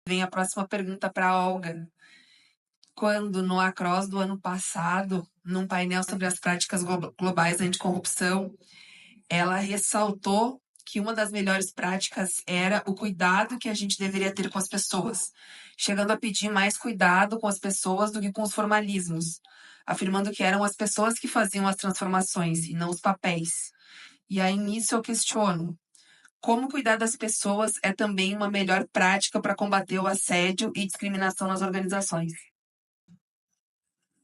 Vem a próxima pergunta para a Olga. Quando, no Across do ano passado, num painel sobre as práticas globais anticorrupção, ela ressaltou que uma das melhores práticas era o cuidado que a gente deveria ter com as pessoas, chegando a pedir mais cuidado com as pessoas do que com os formalismos, afirmando que eram as pessoas que faziam as transformações e não os papéis. E aí, nisso, eu questiono: como cuidar das pessoas é também uma melhor prática para combater o assédio e discriminação nas organizações?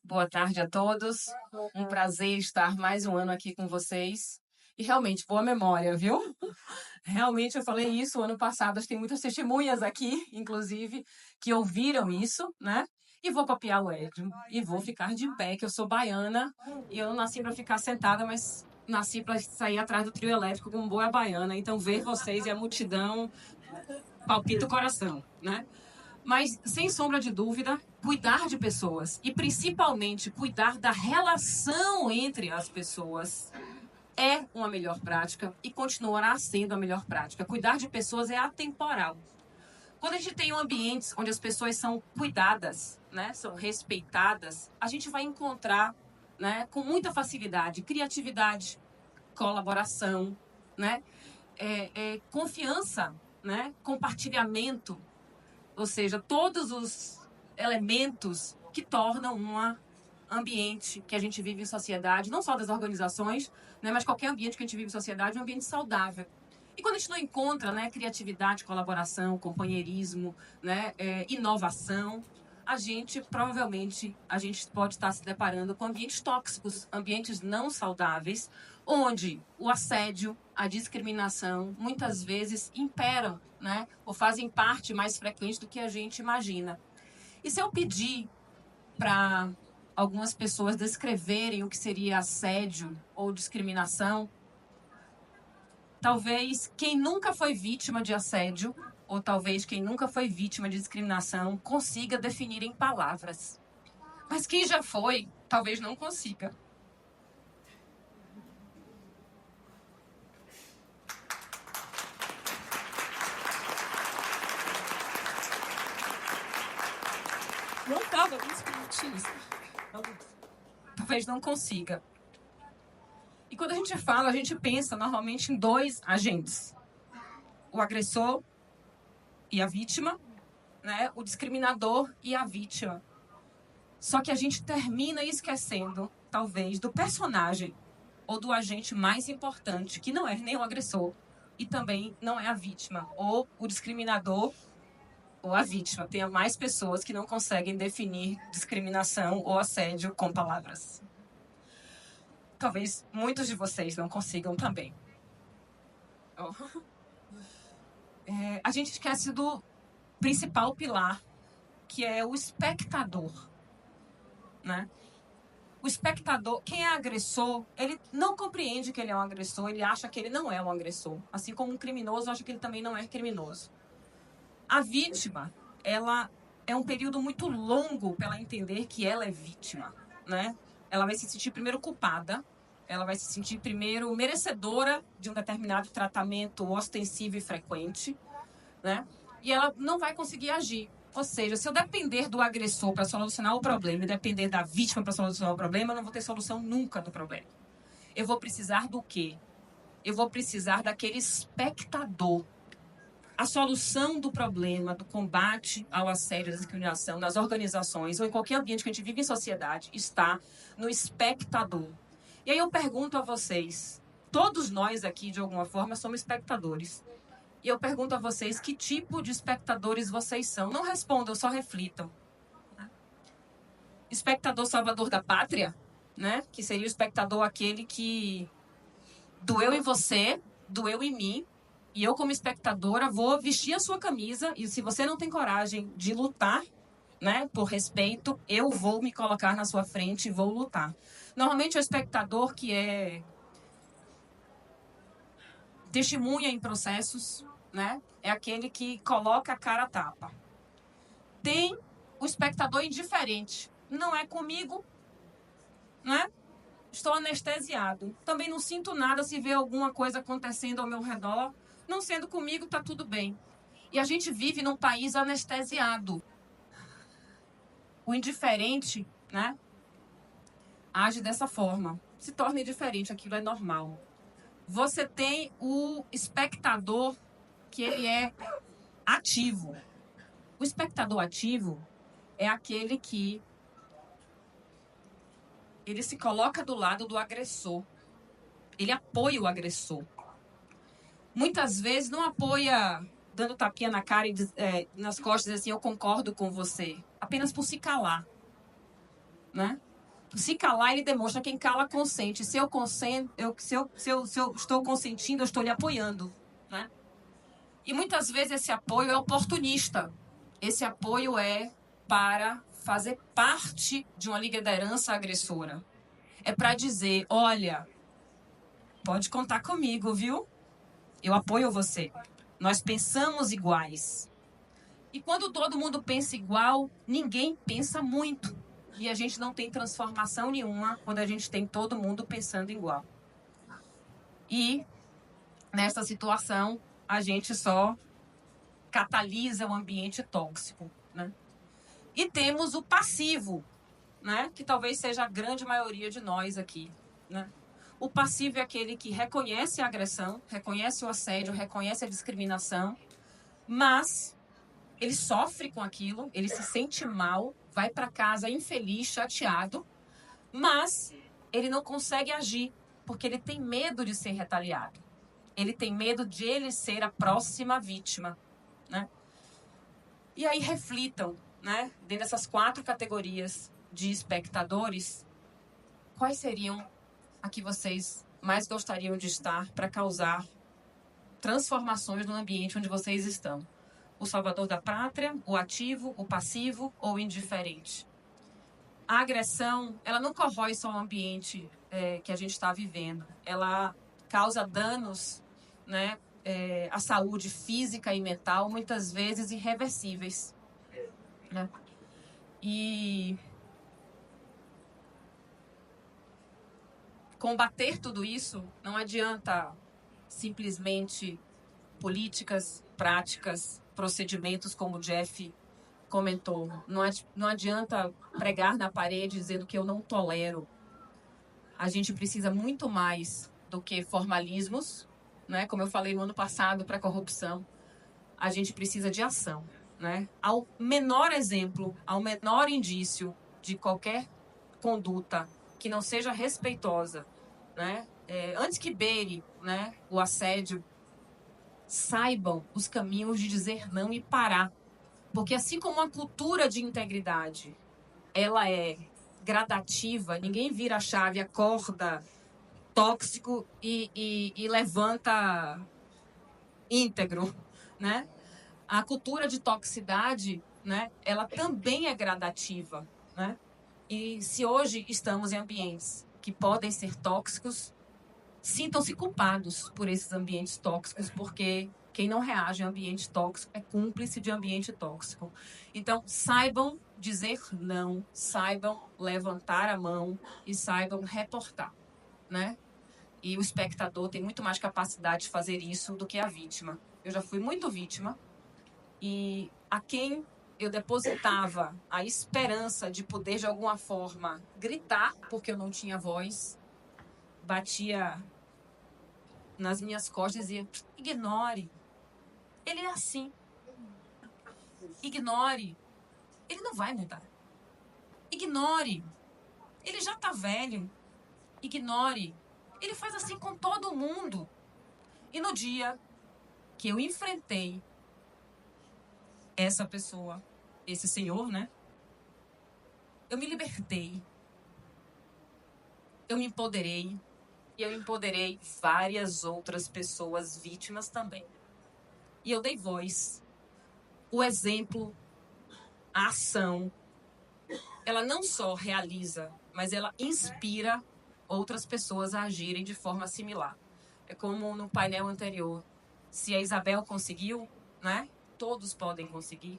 Boa tarde a todos. Um prazer estar mais um ano aqui com vocês. E realmente, boa memória, viu? Realmente eu falei isso ano passado. Acho que tem muitas testemunhas aqui, inclusive, que ouviram isso, né? E vou copiar o Edmo. E vou ficar de pé, que eu sou baiana. E eu não nasci para ficar sentada, mas nasci para sair atrás do trio elétrico como boa baiana. Então, ver vocês e a multidão palpita o coração, né? Mas, sem sombra de dúvida, cuidar de pessoas e, principalmente, cuidar da relação entre as pessoas é uma melhor prática e continuará sendo a melhor prática. Cuidar de pessoas é atemporal. Quando a gente tem ambientes onde as pessoas são cuidadas, né, são respeitadas, a gente vai encontrar, né, com muita facilidade, criatividade, colaboração, né, confiança, né, compartilhamento, ou seja, todos os elementos que tornam um ambiente que a gente vive em sociedade, não só das organizações, né, mas qualquer ambiente que a gente vive em sociedade, um ambiente saudável. E quando a gente não encontra, né, criatividade, colaboração, companheirismo, né, inovação, a gente pode estar se deparando com ambientes tóxicos, ambientes não saudáveis, onde o assédio, a discriminação, muitas vezes imperam, né, ou fazem parte mais frequente do que a gente imagina. E se eu pedir para algumas pessoas descreverem o que seria assédio ou discriminação, talvez quem nunca foi vítima de assédio, ou talvez quem nunca foi vítima de discriminação, consiga definir em palavras. Mas quem já foi, talvez não consiga. Não estava discutindo isso. Talvez não consiga. E quando a gente fala, a gente pensa normalmente em dois agentes: o agressor e a vítima, né? O discriminador e a vítima. Só que a gente termina esquecendo, talvez, do personagem ou do agente mais importante, que não é nem o agressor e também não é a vítima, ou o discriminador ou a vítima. Tem mais pessoas que não conseguem definir discriminação ou assédio com palavras. Talvez muitos de vocês não consigam também. A gente esquece do principal pilar, que é o espectador, né? O espectador, quem é agressor, ele não compreende que ele é um agressor, ele acha que ele não é um agressor. Assim como um criminoso acha que ele também não é criminoso. A vítima, ela é um período muito longo para ela entender que ela é vítima, né? Ela vai se sentir primeiro culpada, ela vai se sentir primeiro merecedora de um determinado tratamento ostensivo e frequente, né? E ela não vai conseguir agir. Ou seja, se eu depender do agressor para solucionar o problema e depender da vítima para solucionar o problema, eu não vou ter solução nunca do problema. Eu vou precisar do quê? Eu vou precisar daquele espectador. A solução do problema, do combate ao assédio, à discriminação nas organizações ou em qualquer ambiente que a gente vive em sociedade está no espectador. E aí eu pergunto a vocês, todos nós aqui, de alguma forma, somos espectadores. E eu pergunto a vocês, que tipo de espectadores vocês são? Não respondam, só reflitam. Espectador salvador da pátria, né? Que seria o espectador aquele que doeu em você, doeu em mim, e eu, como espectadora, vou vestir a sua camisa, e se você não tem coragem de lutar, né, por respeito, eu vou me colocar na sua frente e vou lutar. Normalmente, o espectador que é testemunha em processos, né, é aquele que coloca a cara a tapa. Tem o espectador indiferente. Não é comigo, né? Estou anestesiado. Também não sinto nada se ver alguma coisa acontecendo ao meu redor. Não sendo comigo, tá tudo bem. E a gente vive num país anestesiado. O indiferente, né, age dessa forma. Se torna indiferente, aquilo é normal. Você tem o espectador, que ele é ativo. O espectador ativo é aquele que ele se coloca do lado do agressor. Ele apoia o agressor. Muitas vezes não apoia dando tapinha na cara e nas costas assim, eu concordo com você. Apenas por se calar, né? Se calar, ele demonstra quem cala consente. Se eu consento, se eu estou consentindo, eu estou lhe apoiando, né? E muitas vezes esse apoio é oportunista. Esse apoio é para fazer parte de uma liderança agressora. É para dizer, olha, pode contar comigo, viu? Eu apoio você. Nós pensamos iguais. E quando todo mundo pensa igual, ninguém pensa muito. E a gente não tem transformação nenhuma quando a gente tem todo mundo pensando igual. E nessa situação, a gente só catalisa o ambiente tóxico, né? E temos o passivo, né? Que talvez seja a grande maioria de nós aqui, né? O passivo é aquele que reconhece a agressão, reconhece o assédio, reconhece a discriminação, mas ele sofre com aquilo, ele se sente mal, vai para casa infeliz, chateado, mas ele não consegue agir, porque ele tem medo de ser retaliado. Ele tem medo de ele ser a próxima vítima, né? E aí reflitam, né, dentro dessas 4 categorias de espectadores, quais seriam a que vocês mais gostariam de estar para causar transformações no ambiente onde vocês estão? O salvador da pátria, o ativo, o passivo ou o indiferente? A agressão, ela não corrói só o ambiente que a gente está vivendo. Ela causa danos, né, à saúde física e mental, muitas vezes irreversíveis, né? E combater tudo isso não adianta simplesmente políticas, práticas, procedimentos como o Jeff comentou. Não adianta pregar na parede dizendo que eu não tolero. A gente precisa muito mais do que formalismos, né? Como eu falei no ano passado para a corrupção, a gente precisa de ação, né? Ao menor exemplo, ao menor indício de qualquer conduta que não seja respeitosa, né? Antes que beire, né, o assédio, saibam os caminhos de dizer não e parar. Porque assim como a cultura de integridade, ela é gradativa, ninguém vira a chave, acorda tóxico e levanta íntegro, né? A cultura de toxicidade, né, ela também é gradativa, né? E se hoje estamos em ambientes que podem ser tóxicos, sintam-se culpados por esses ambientes tóxicos, porque quem não reage a ambiente tóxico é cúmplice de ambiente tóxico. Então, saibam dizer não, saibam levantar a mão e saibam reportar, né? E o espectador tem muito mais capacidade de fazer isso do que a vítima. Eu já fui muito vítima e a quem eu depositava a esperança de poder, de alguma forma, gritar, porque eu não tinha voz, batia nas minhas costas e dizia, ignore. Ele é assim. Ignore. Ele não vai mudar. Ignore. Ele já tá velho. Ignore. Ele faz assim com todo mundo. E no dia que eu enfrentei essa pessoa, esse senhor, né? Eu me libertei. Eu me empoderei. E eu empoderei várias outras pessoas vítimas também. E eu dei voz. O exemplo, a ação, ela não só realiza, mas ela inspira outras pessoas a agirem de forma similar. É como no painel anterior. Se a Isabel conseguiu, né? Todos podem conseguir.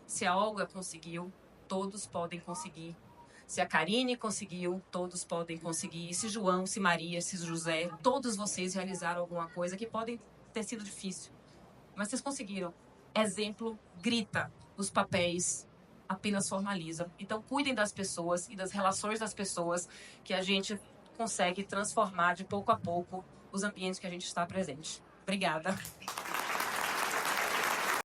Se a Olga conseguiu, todos podem conseguir. Se a Karine conseguiu, todos podem conseguir. Se João, se Maria, se José, todos vocês realizaram alguma coisa que pode ter sido difícil. Mas vocês conseguiram. Exemplo grita, os papéis apenas formalizam. Então, cuidem das pessoas e das relações das pessoas, que a gente consegue transformar de pouco a pouco os ambientes que a gente está presente. Obrigada.